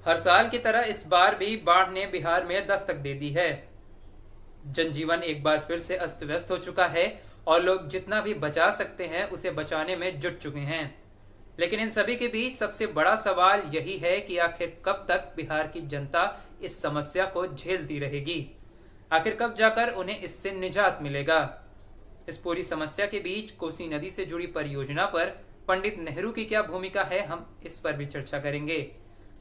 हर साल की तरह इस बार भी बाढ़ ने बिहार में दस्तक दे दी है। जनजीवन एक बार फिर से अस्त व्यस्त हो चुका है और लोग जितना भी बचा सकते हैं उसे बचाने में जुट चुके हैं। लेकिन इन सभी के बीच सबसे बड़ा सवाल यही है कि आखिर कब तक बिहार की जनता इस समस्या को झेलती रहेगी। आखिर कब जाकर उन्हें इससे निजात मिलेगा। इस पूरी समस्या के बीच कोसी नदी से जुड़ी परियोजना पर पंडित नेहरू की क्या भूमिका है, हम इस पर भी चर्चा करेंगे।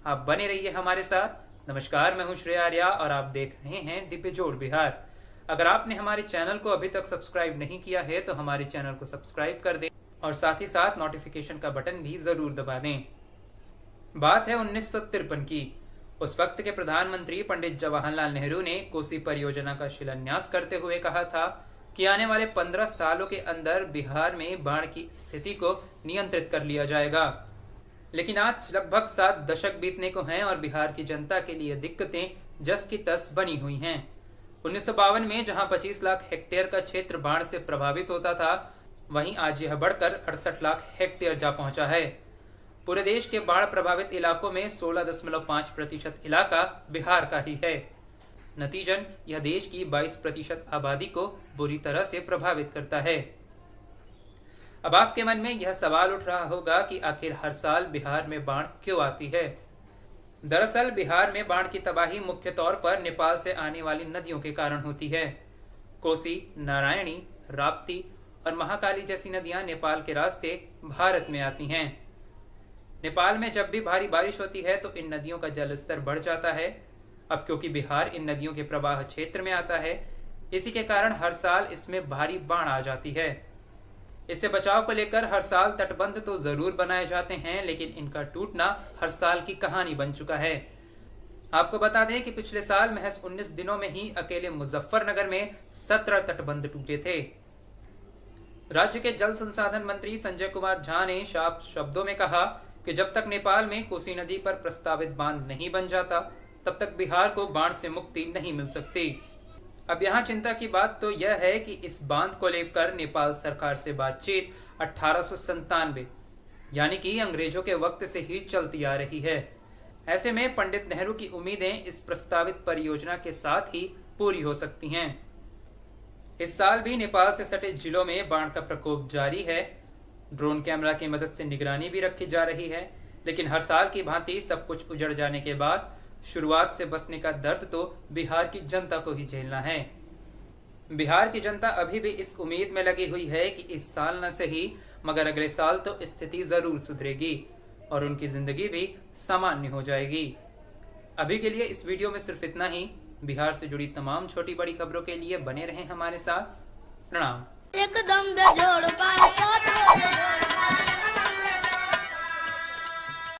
आप बने रहिए हमारे साथ। नमस्कार, मैं हूं श्रेया आर्या और आप देख रहे हैं द बेजोड़ बिहार। अगर आपने हमारे चैनल को अभी तक सब्सक्राइब नहीं किया है तो हमारे चैनल को सब्सक्राइब कर दें और साथ ही साथ नोटिफिकेशन का बटन भी जरूर दबा दें। बात है 1953 की। उस वक्त के प्रधानमंत्री पंडित जवाहरलाल नेहरू ने कोसी परियोजना का शिलान्यास करते हुए कहा था कि आने वाले 15 सालों के अंदर बिहार में बाढ़ की स्थिति को नियंत्रित कर लिया जाएगा। लेकिन आज लगभग 7 दशक बीतने को हैं और बिहार की जनता के लिए दिक्कतें जस की तस बनी हुई हैं। 1952 में जहां 25 लाख हेक्टेयर का क्षेत्र बाढ़ से प्रभावित होता था, वहीं आज यह बढ़कर 68 लाख हेक्टेयर जा पहुंचा है। पूरे देश के बाढ़ प्रभावित इलाकों में 16.5% इलाका बिहार का ही है। नतीजन यह देश की 22% आबादी को बुरी तरह से प्रभावित करता है। अब आपके मन में यह सवाल उठ रहा होगा कि आखिर हर साल बिहार में बाढ़ क्यों आती है। दरअसल बिहार में बाढ़ की तबाही मुख्य तौर पर नेपाल से आने वाली नदियों के कारण होती है। कोसी, नारायणी, राप्ती और महाकाली जैसी नदियां नेपाल के रास्ते भारत में आती हैं। नेपाल में जब भी भारी बारिश होती है तो इन नदियों का जलस्तर बढ़ जाता है। अब क्योंकि बिहार इन नदियों के प्रवाह क्षेत्र में आता है, इसी के कारण हर साल इसमें भारी बाढ़ आ जाती है। इससे बचाव को लेकर हर साल तटबंध तो जरूर बनाए जाते हैं, लेकिन इनका टूटना हर साल की कहानी बन चुका है। आपको बता दें कि पिछले साल महज 19 दिनों में ही अकेले मुजफ्फरनगर में 17 तटबंध टूटे थे। राज्य के जल संसाधन मंत्री संजय कुमार झा ने साफ शब्दों में कहा कि जब तक नेपाल में कोसी नदी पर प्रस्तावित बांध नहीं बन जाता, तब तक बिहार को बाढ़ से मुक्ति नहीं मिल सकती। अब यहाँ चिंता की बात तो यह है कि इस बांध को लेकर नेपाल सरकार से बातचीत 1897 यानी कि अंग्रेजों के वक्त से ही चलती आ रही है। ऐसे में पंडित नेहरू की उम्मीदें इस प्रस्तावित परियोजना के साथ ही पूरी हो सकती हैं। इस साल भी नेपाल से सटे जिलों में बाढ़ का प्रकोप जारी है। ड्रोन कैमरा की मदद से निगरानी भी रखी जा रही है, लेकिन हर साल की भांति सब कुछ उजड़ जाने के बाद शुरुआत से बचने का दर्द तो बिहार की जनता को ही झेलना है। बिहार की जनता अभी भी इस उम्मीद में लगी हुई है कि इस साल न सही मगर अगले साल तो स्थिति जरूर सुधरेगी और उनकी जिंदगी भी सामान्य हो जाएगी। अभी के लिए इस वीडियो में सिर्फ इतना ही। बिहार से जुड़ी तमाम छोटी बड़ी खबरों के लिए बने रहें हमारे साथ। प्रणाम। एकदम बेजोड़